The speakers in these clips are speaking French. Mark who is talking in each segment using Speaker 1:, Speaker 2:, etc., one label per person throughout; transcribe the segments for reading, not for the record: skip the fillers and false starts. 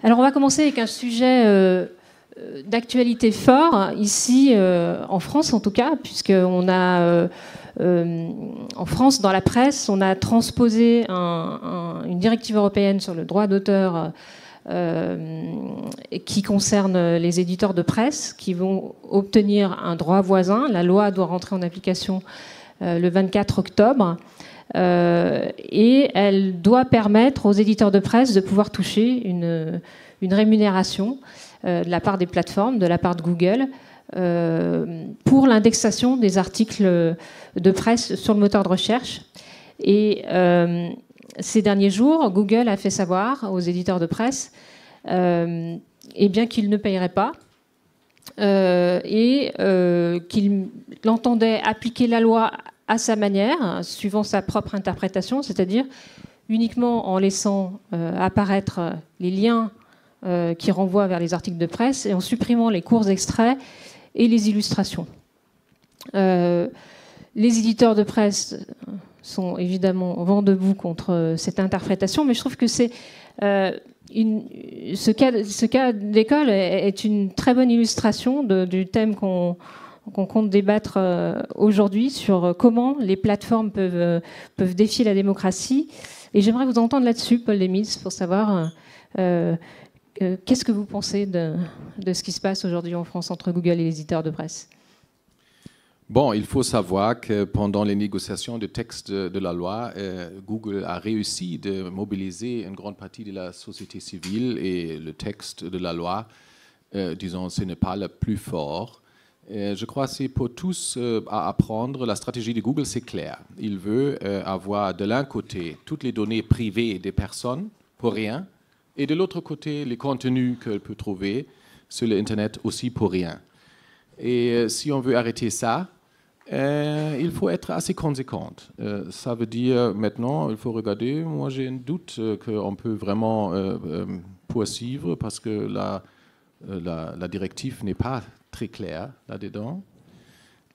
Speaker 1: Alors on va commencer avec un sujet d'actualité fort, ici en France en tout cas, puisqu'on a, en France, dans la presse, on a transposé une directive européenne sur le droit d'auteur qui concerne les éditeurs de presse, qui vont obtenir un droit voisin. La loi doit rentrer en application le 24 octobre. Et elle doit permettre aux éditeurs de presse de pouvoir toucher une rémunération de la part des plateformes, de la part de Google, pour l'indexation des articles de presse sur le moteur de recherche. Et ces derniers jours, Google a fait savoir aux éditeurs de presse eh bien qu'ils ne paieraient pas et qu'il entendait appliquer la loi à sa manière, suivant sa propre interprétation, c'est-à-dire uniquement en laissant apparaître les liens qui renvoient vers les articles de presse et en supprimant les courts extraits et les illustrations. Les éditeurs de presse sont évidemment vent debout contre cette interprétation, mais je trouve que ce cas d'école est une très bonne illustration du thème qu'on compte débattre aujourd'hui sur comment les plateformes peuvent défier la démocratie. Et j'aimerais vous entendre là-dessus, Paul Demitz, pour savoir qu'est-ce que vous pensez de ce qui se passe aujourd'hui en France entre Google et les éditeurs de presse.
Speaker 2: Bon, il faut savoir que pendant les négociations de texte de la loi, Google a réussi de mobiliser une grande partie de la société civile et le texte de la loi, disons, ce n'est pas le plus fort. Je crois que c'est pour tous à apprendre. La stratégie de Google, c'est clair. Il veut avoir de l'un côté toutes les données privées des personnes pour rien, et de l'autre côté les contenus qu'elle peut trouver sur l'Internet aussi pour rien. Et si on veut arrêter ça, il faut être assez conséquent. Ça veut dire maintenant, il faut regarder. Moi, j'ai un doute qu'on peut vraiment poursuivre parce que la directive n'est pas très clair là-dedans.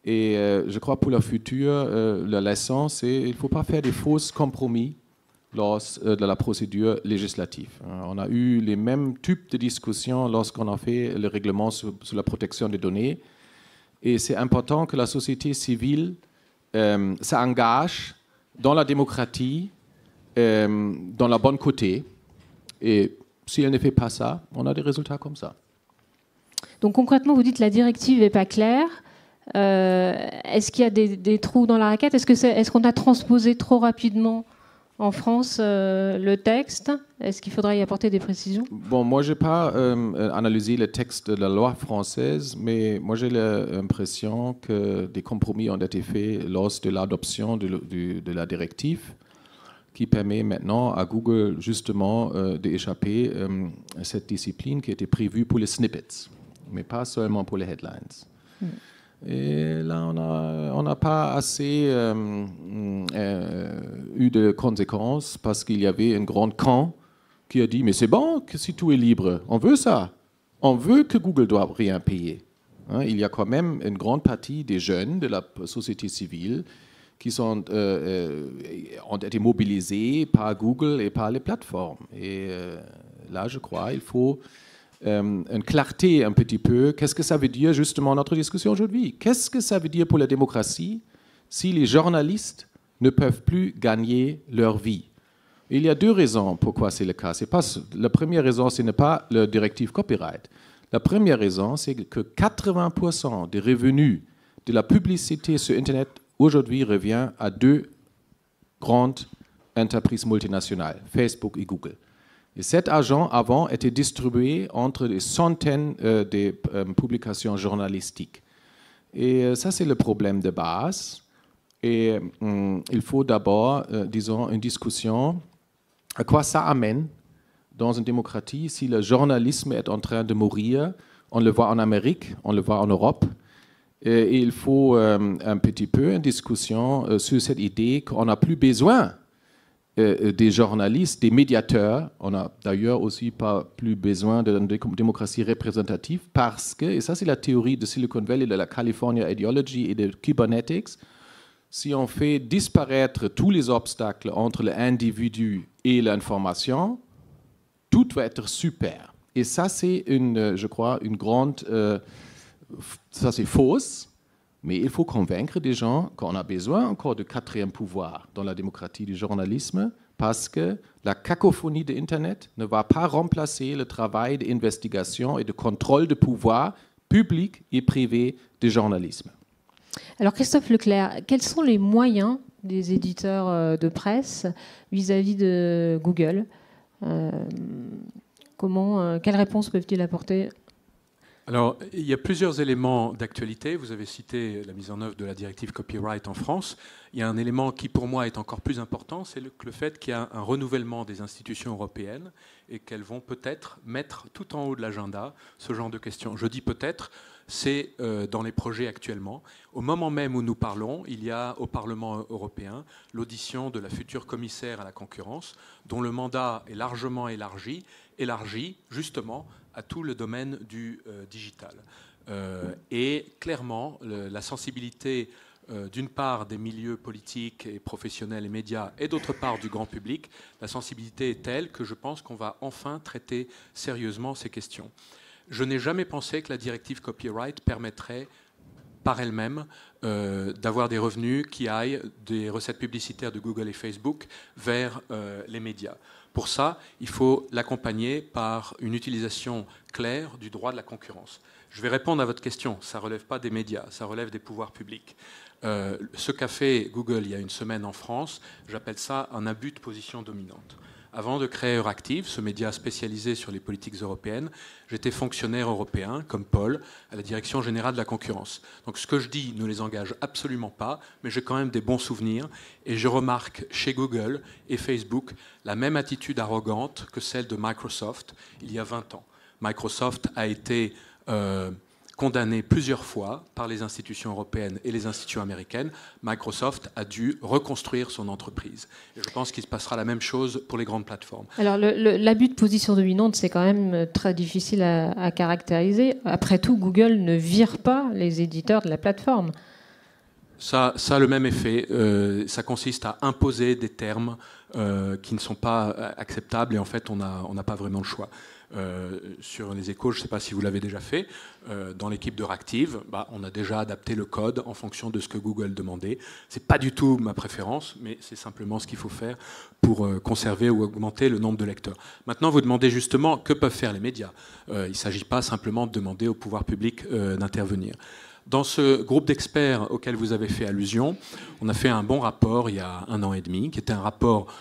Speaker 2: Et je crois pour le futur, la leçon, c'est qu'il ne faut pas faire des faux compromis lors de la procédure législative. On a eu les mêmes types de discussions lorsqu'on a fait le règlement sur la protection des données. Et c'est important que la société civile s'engage dans la démocratie, dans la bonne côté. Et si elle ne fait pas ça, on a des résultats comme ça.
Speaker 1: Donc concrètement, vous dites que la directive n'est pas claire. Est-ce qu'il y a des trous dans la raquette? Est-ce qu'on a transposé trop rapidement en France le texte? Est-ce qu'il faudra y apporter des précisions? Bon,
Speaker 2: moi, je n'ai pas analysé le texte de la loi française, mais moi, j'ai l'impression que des compromis ont été faits lors de l'adoption de la directive qui permet maintenant à Google justement d'échapper à cette discipline qui était prévue pour les snippets, mais pas seulement pour les headlines. Et là, on n'a pas assez eu de conséquences parce qu'il y avait un grand camp qui a dit « Mais c'est bon que si tout est libre, on veut ça. On veut que Google ne doive rien payer. » Il y a quand même une grande partie des jeunes de la société civile qui ont été mobilisés par Google et par les plateformes. Et là, je crois qu'il faut une clarté un petit peu. Qu'est-ce que ça veut dire justement notre discussion aujourd'hui? Qu'est-ce que ça veut dire pour la démocratie si les journalistes ne peuvent plus gagner leur vie? Il y a deux raisons pourquoi c'est le cas. La première raison, ce n'est pas la directive copyright. La première raison, c'est que 80% des revenus de la publicité sur Internet aujourd'hui revient à deux grandes entreprises multinationales, Facebook et Google. Et cet argent, avant, était distribué entre des centaines de publications journalistiques. Et ça, c'est le problème de base. Et il faut d'abord, disons, une discussion à quoi ça amène dans une démocratie si le journalisme est en train de mourir. On le voit en Amérique, on le voit en Europe. Et il faut un petit peu une discussion sur cette idée qu'on n'a plus besoin des journalistes, des médiateurs. On n'a d'ailleurs aussi pas plus besoin d'une démocratie représentative parce que, et ça c'est la théorie de Silicon Valley, de la California Ideology et de Kybernetics, si on fait disparaître tous les obstacles entre l'individu et l'information, tout va être super. Et ça, c'est, je crois, une grande... ça, c'est fausse, mais il faut convaincre des gens qu'on a besoin encore de quatrième pouvoir dans la démocratie du journalisme, parce que la cacophonie de Internet ne va pas remplacer le travail d'investigation et de contrôle de pouvoir public et privé du journalisme.
Speaker 1: Alors Christophe Leclerc, quels sont les moyens des éditeurs de presse vis-à-vis de Google? Quelles réponses peuvent-ils apporter?
Speaker 3: Alors, il y a plusieurs éléments d'actualité. Vous avez cité la mise en œuvre de la directive copyright en France. Il y a un élément qui, pour moi, est encore plus important, c'est le fait qu'il y a un renouvellement des institutions européennes et qu'elles vont peut-être mettre tout en haut de l'agenda ce genre de questions. Je dis peut-être, c'est dans les projets actuellement. Au moment même où nous parlons, il y a au Parlement européen l'audition de la future commissaire à la concurrence, dont le mandat est largement élargi justement à tout le domaine du digital. Et clairement, la sensibilité d'une part des milieux politiques et professionnels et médias et d'autre part du grand public, la sensibilité est telle que je pense qu'on va enfin traiter sérieusement ces questions. Je n'ai jamais pensé que la directive copyright permettrait par elle-même d'avoir des revenus qui aillent des recettes publicitaires de Google et Facebook vers les médias. Pour ça, il faut l'accompagner par une utilisation claire du droit de la concurrence. Je vais répondre à votre question. Ça ne relève pas des médias, ça relève des pouvoirs publics. Ce qu'a fait Google il y a une semaine en France, j'appelle ça un abus de position dominante. Avant de créer Euractiv, ce média spécialisé sur les politiques européennes, j'étais fonctionnaire européen, comme Paul, à la Direction générale de la concurrence. Donc ce que je dis ne les engage absolument pas, mais j'ai quand même des bons souvenirs. Et je remarque chez Google et Facebook la même attitude arrogante que celle de Microsoft il y a 20 ans. Microsoft a été condamné plusieurs fois par les institutions européennes et les institutions américaines. Microsoft a dû reconstruire son entreprise. Et je pense qu'il se passera la même chose pour les grandes plateformes.
Speaker 1: Alors l'abus de position dominante, c'est quand même très difficile à caractériser. Après tout, Google ne vire pas les éditeurs de la plateforme.
Speaker 3: Ça a le même effet. Ça consiste à imposer des termes qui ne sont pas acceptables et en fait, on n'a pas vraiment le choix. Sur les Échos, je ne sais pas si vous l'avez déjà fait, dans l'équipe de Euractiv, on a déjà adapté le code en fonction de ce que Google demandait. Ce n'est pas du tout ma préférence, mais c'est simplement ce qu'il faut faire pour conserver ou augmenter le nombre de lecteurs. Maintenant, vous demandez justement que peuvent faire les médias. Il ne s'agit pas simplement de demander au pouvoir public d'intervenir. Dans ce groupe d'experts auquel vous avez fait allusion, on a fait un bon rapport il y a 1 an et demi, qui était un rapport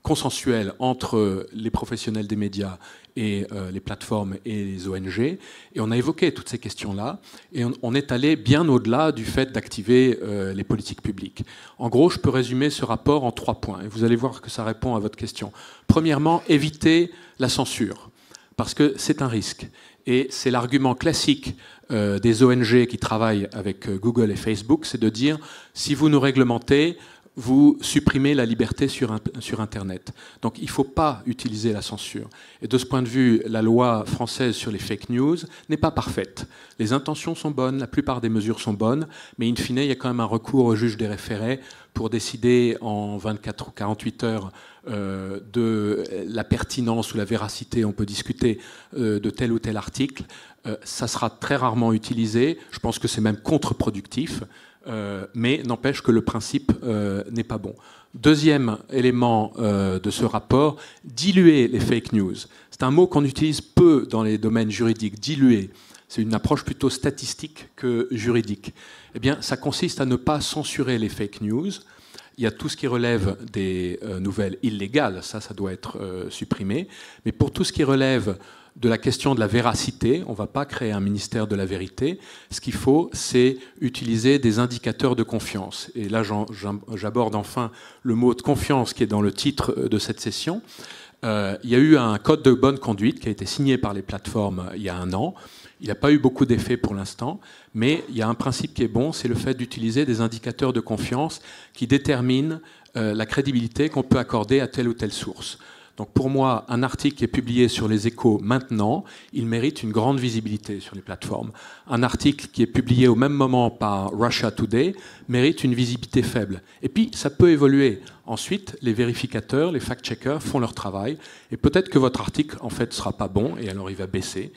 Speaker 3: consensuel entre les professionnels des médias et les plateformes et les ONG. Et on a évoqué toutes ces questions-là. Et on est allé bien au-delà du fait d'activer les politiques publiques. En gros, je peux résumer ce rapport en 3 points. Et vous allez voir que ça répond à votre question. Premièrement, éviter la censure, parce que c'est un risque. Et c'est l'argument classique des ONG qui travaillent avec Google et Facebook, c'est de dire, si vous nous réglementez, vous supprimez la liberté sur Internet. Donc il ne faut pas utiliser la censure. Et de ce point de vue, la loi française sur les fake news n'est pas parfaite. Les intentions sont bonnes, la plupart des mesures sont bonnes, mais in fine, il y a quand même un recours au juge des référés pour décider en 24 ou 48 heures de la pertinence ou la véracité, on peut discuter de tel ou tel article. Ça sera très rarement utilisé. Je pense que c'est même contre-productif. Mais n'empêche que le principe n'est pas bon. Deuxième élément de ce rapport, diluer les fake news. C'est un mot qu'on utilise peu dans les domaines juridiques, diluer. C'est une approche plutôt statistique que juridique. Eh bien, ça consiste à ne pas censurer les fake news. Il y a tout ce qui relève des nouvelles illégales, ça doit être supprimé. Mais pour tout ce qui relève de la question de la véracité, on ne va pas créer un ministère de la vérité. Ce qu'il faut, c'est utiliser des indicateurs de confiance. Et là, j'aborde enfin le mot de confiance qui est dans le titre de cette session. Il y a eu un code de bonne conduite qui a été signé par les plateformes il y a 1 an. Il n'a pas eu beaucoup d'effets pour l'instant, mais il y a un principe qui est bon, c'est le fait d'utiliser des indicateurs de confiance qui déterminent la crédibilité qu'on peut accorder à telle ou telle source. Donc pour moi, un article qui est publié sur les Échos maintenant, il mérite une grande visibilité sur les plateformes. Un article qui est publié au même moment par Russia Today mérite une visibilité faible. Et puis, ça peut évoluer. Ensuite, les vérificateurs, les fact-checkers font leur travail. Et peut-être que votre article, en fait, ne sera pas bon, et alors il va baisser.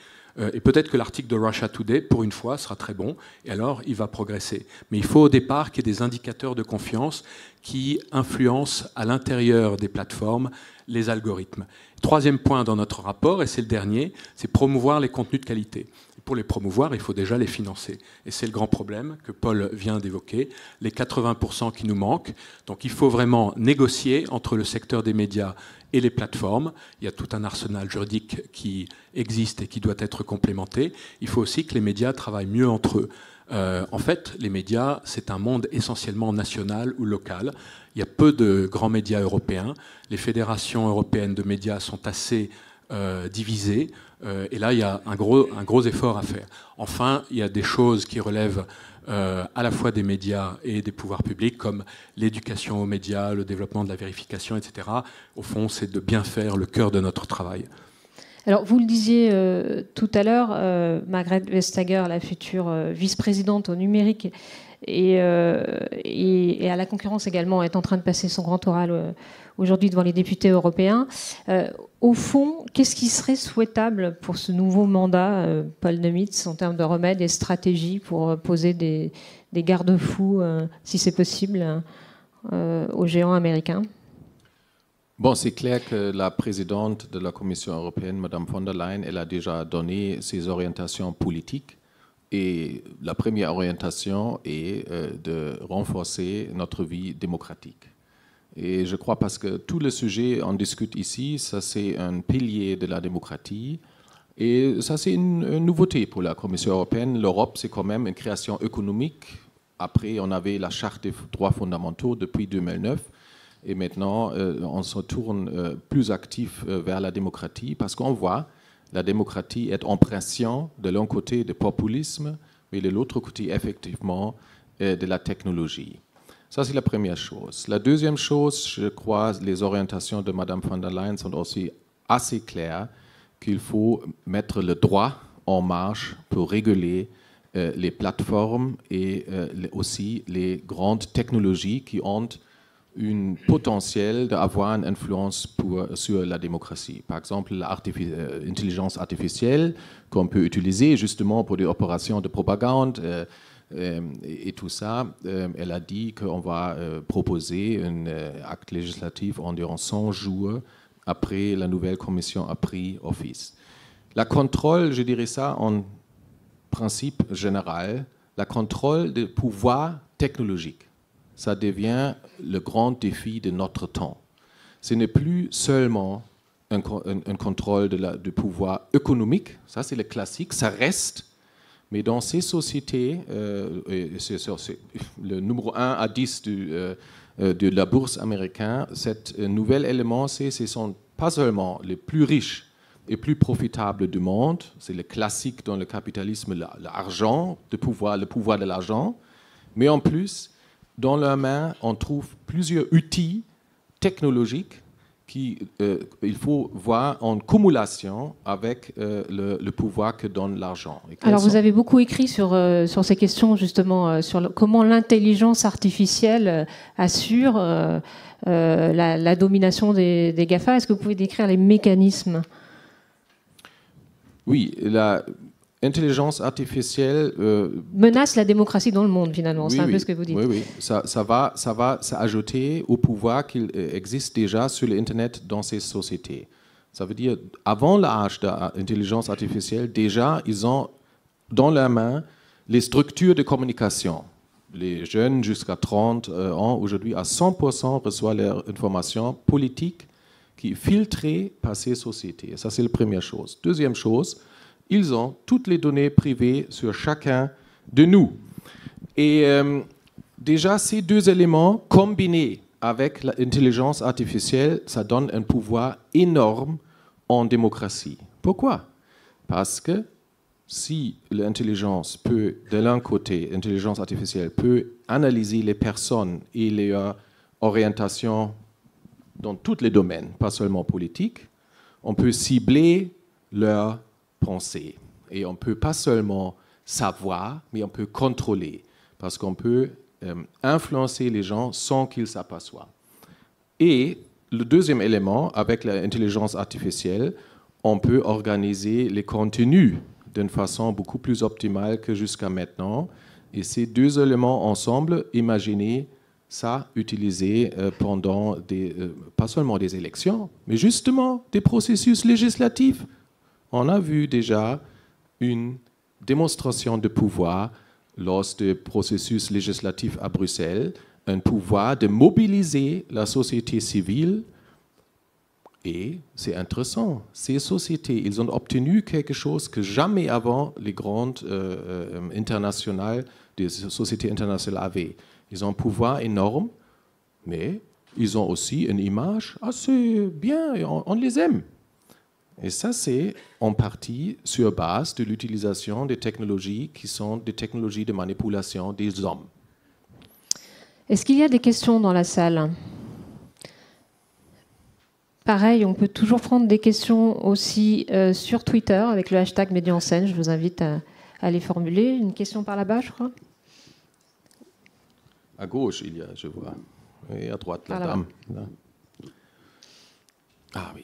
Speaker 3: Et peut-être que l'article de Russia Today, pour une fois, sera très bon, et alors il va progresser. Mais il faut au départ qu'il y ait des indicateurs de confiance qui influencent à l'intérieur des plateformes les algorithmes. Troisième point dans notre rapport, et c'est le dernier, c'est promouvoir les contenus de qualité. Et pour les promouvoir, il faut déjà les financer. Et c'est le grand problème que Paul vient d'évoquer, les 80% qui nous manquent. Donc il faut vraiment négocier entre le secteur des médias et les plateformes. Il y a tout un arsenal juridique qui existe et qui doit être complémenté. Il faut aussi que les médias travaillent mieux entre eux. En fait, les médias, c'est un monde essentiellement national ou local. Il y a peu de grands médias européens. Les fédérations européennes de médias sont assez divisées. Et là, il y a un gros effort à faire. Enfin, il y a des choses qui relèvent à la fois des médias et des pouvoirs publics, comme l'éducation aux médias, le développement de la vérification, etc. Au fond, c'est de bien faire le cœur de notre travail.
Speaker 1: Alors, vous le disiez tout à l'heure, Margrethe Vestager, la future vice-présidente au numérique et à la concurrence également, est en train de passer son grand oral aujourd'hui devant les députés européens. Au fond, qu'est-ce qui serait souhaitable pour ce nouveau mandat, Paul Nemitz, en termes de remèdes et stratégies pour poser des garde-fous, si c'est possible, aux géants américains ?
Speaker 2: Bon, c'est clair que la présidente de la Commission européenne, Mme von der Leyen, elle a déjà donné ses orientations politiques. Et la première orientation est de renforcer notre vie démocratique. Et je crois parce que tout le sujet on discute ici, ça c'est un pilier de la démocratie. Et ça c'est une nouveauté pour la Commission européenne. L'Europe, c'est quand même une création économique. Après, on avait la Charte des droits fondamentaux depuis 2009. Et maintenant, on se tourne plus actif vers la démocratie parce qu'on voit la démocratie être en pression de l'un côté du populisme, mais de l'autre côté, effectivement, de la technologie. Ça, c'est la première chose. La deuxième chose, je crois, les orientations de Mme von der Leyen sont aussi assez claires, qu'il faut mettre le droit en marche pour réguler les plateformes et aussi les grandes technologies qui ont une potentiel d'avoir une influence sur la démocratie. Par exemple, l'intelligence artificielle qu'on peut utiliser justement pour des opérations de propagande et tout ça. Elle a dit qu'on va proposer un acte législatif environ 100 jours après la nouvelle commission a pris office. La contrôle, je dirais ça en principe général, la contrôle des pouvoirs technologiques. Ça devient le grand défi de notre temps. Ce n'est plus seulement un contrôle du pouvoir économique, ça c'est le classique, ça reste, mais dans ces sociétés, c'est le numéro 1 à 10 de la bourse américaine, cet nouvel élément, ce ne sont pas seulement les plus riches et plus profitables du monde, c'est le classique dans le capitalisme, l'argent, le pouvoir de l'argent, mais en plus, dans leurs mains, on trouve plusieurs outils technologiques qu'il faut voir en cumulation avec le pouvoir que donne l'argent.
Speaker 1: Alors vous avez beaucoup écrit sur ces questions justement, sur comment l'intelligence artificielle assure la domination des GAFA. Est-ce que vous pouvez décrire les mécanismes ?
Speaker 2: Oui, l'intelligence artificielle
Speaker 1: menace la démocratie dans le monde, finalement. C'est un peu ce que vous dites.
Speaker 2: Oui. Ça va s'ajouter au pouvoir qu'il existe déjà sur l'Internet dans ces sociétés. Ça veut dire, avant l'âge de l'intelligence artificielle, déjà, ils ont dans leurs mains les structures de communication. Les jeunes jusqu'à 30 ans, aujourd'hui, à 100% reçoivent leurs informations politiques qui sont filtrées par ces sociétés. Ça, c'est la première chose. Deuxième chose, ils ont toutes les données privées sur chacun de nous. Et déjà, ces deux éléments combinés avec l'intelligence artificielle, ça donne un pouvoir énorme en démocratie. Pourquoi ? Parce que si l'intelligence peut, de l'un côté, l'intelligence artificielle peut analyser les personnes et leur orientation dans tous les domaines, pas seulement politique. On peut cibler leurs pensées. Et on ne peut pas seulement savoir, mais on peut contrôler, parce qu'on peut influencer les gens sans qu'ils s'aperçoivent. Et le deuxième élément, avec l'intelligence artificielle, on peut organiser les contenus d'une façon beaucoup plus optimale que jusqu'à maintenant. Et ces deux éléments ensemble, imaginez ça utilisé pendant pas seulement des élections, mais justement des processus législatifs. On a vu déjà une démonstration de pouvoir lors du processus législatif à Bruxelles, un pouvoir de mobiliser la société civile. Et c'est intéressant, ces sociétés, ils ont obtenu quelque chose que jamais avant les grandes des sociétés internationales avaient. Ils ont un pouvoir énorme, mais ils ont aussi une image assez bien, et on les aime. Et ça, c'est en partie sur base de l'utilisation des technologies qui sont des technologies de manipulation des hommes.
Speaker 1: Est-ce qu'il y a des questions dans la salle ? Pareil, on peut toujours prendre des questions aussi sur Twitter avec le hashtag Média en scène. Je vous invite à les formuler. Une question par là-bas, je crois.
Speaker 2: À gauche, il y a, je vois. Et à droite, la dame. Là. Ah oui.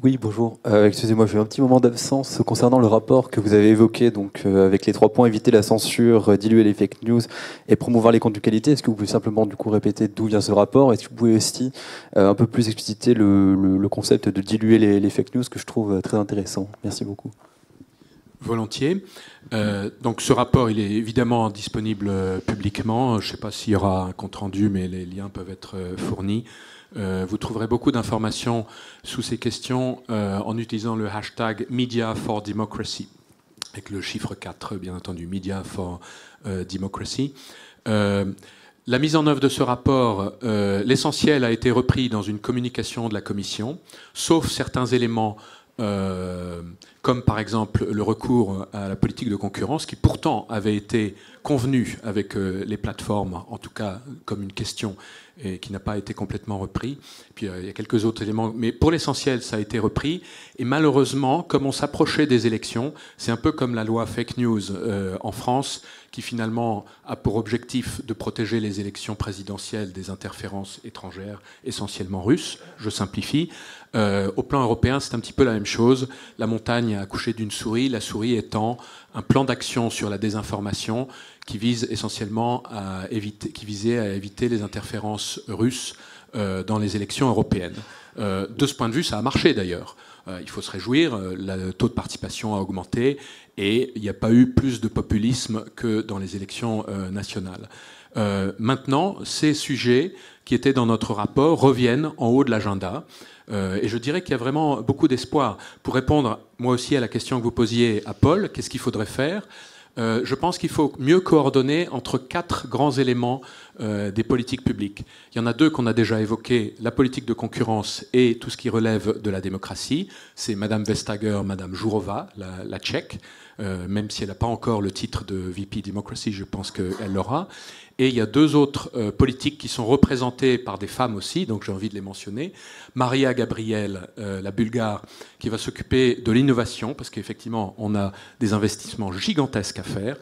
Speaker 4: Oui, bonjour. Excusez-moi, j'ai eu un petit moment d'absence concernant le rapport que vous avez évoqué, donc avec les 3 points, éviter la censure, diluer les fake news et promouvoir les contenus qualité. Est-ce que vous pouvez simplement du coup répéter d'où vient ce rapport? Est-ce que vous pouvez aussi un peu plus expliciter le concept de diluer les fake news que je trouve très intéressant? Merci beaucoup.
Speaker 3: Volontiers. Donc ce rapport, il est évidemment disponible publiquement. Je ne sais pas s'il y aura un compte-rendu, mais les liens peuvent être fournis. Vous trouverez beaucoup d'informations sous ces questions en utilisant le hashtag Media for Democracy, avec le chiffre 4, bien entendu, Media for Democracy. La mise en œuvre de ce rapport, l'essentiel a été repris dans une communication de la Commission, sauf certains éléments comme par exemple le recours à la politique de concurrence, qui pourtant avait été convenu avec les plateformes, en tout cas comme une question, et qui n'a pas été complètement repris. Puis il y a quelques autres éléments, mais pour l'essentiel, ça a été repris. Et malheureusement, comme on s'approchait des élections, c'est un peu comme la loi fake news en France, qui finalement a pour objectif de protéger les élections présidentielles des interférences étrangères, essentiellement russes. Je simplifie. Au plan européen, c'est un petit peu la même chose. La montagne a accouché d'une souris, la souris étant un plan d'action sur la désinformation qui vise essentiellement à éviter les interférences russes dans les élections européennes. De ce point de vue, ça a marché d'ailleurs. Il faut se réjouir, le taux de participation a augmenté et il n'y a pas eu plus de populisme que dans les élections nationales. Maintenant, ces sujets qui étaient dans notre rapport reviennent en haut de l'agenda. Et je dirais qu'il y a vraiment beaucoup d'espoir. Pour répondre, moi aussi, à la question que vous posiez à Paul, qu'est-ce qu'il faudrait faire ? Je pense qu'il faut mieux coordonner entre 4 grands éléments des politiques publiques. Il y en a 2 qu'on a déjà évoqués, la politique de concurrence et tout ce qui relève de la démocratie. C'est Madame Vestager, Madame Jourova, la Tchèque, même si elle n'a pas encore le titre de VP Democracy, je pense qu'elle l'aura. Et il y a 2 autres politiques qui sont représentées par des femmes aussi, donc j'ai envie de les mentionner. Maria Gabriel, la Bulgare, qui va s'occuper de l'innovation, parce qu'effectivement, on a des investissements gigantesques à faire.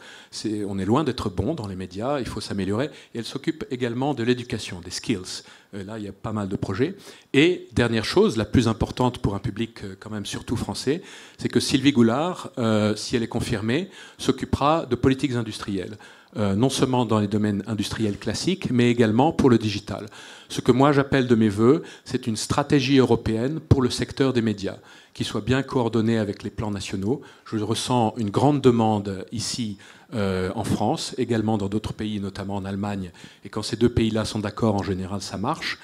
Speaker 3: On est loin d'être bon dans les médias, il faut s'améliorer. Et elle s'occupe également de l'éducation, des skills. Là, il y a pas mal de projets. Et dernière chose, la plus importante pour un public quand même surtout français, c'est que Sylvie Goulard, si elle est confirmée, s'occupera de politiques industrielles. Non seulement dans les domaines industriels classiques, mais également pour le digital. Ce que moi j'appelle de mes voeux, c'est une stratégie européenne pour le secteur des médias, qui soit bien coordonnée avec les plans nationaux. Je ressens une grande demande ici en France, également dans d'autres pays, notamment en Allemagne. Et quand ces 2 pays-là sont d'accord, en général, ça marche.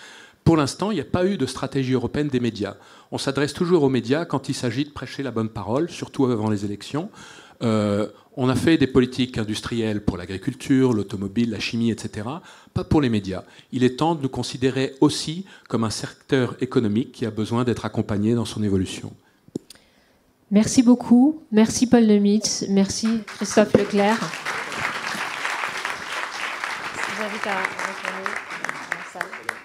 Speaker 3: Pour l'instant, il n'y a pas eu de stratégie européenne des médias. On s'adresse toujours aux médias quand il s'agit de prêcher la bonne parole, surtout avant les élections. On a fait des politiques industrielles pour l'agriculture, l'automobile, la chimie, etc. Pas pour les médias. Il est temps de nous considérer aussi comme un secteur économique qui a besoin d'être accompagné dans son évolution.
Speaker 1: Merci beaucoup. Merci Paul Nemitz. Merci Christophe Leclerc. invite à retourner dans la salle.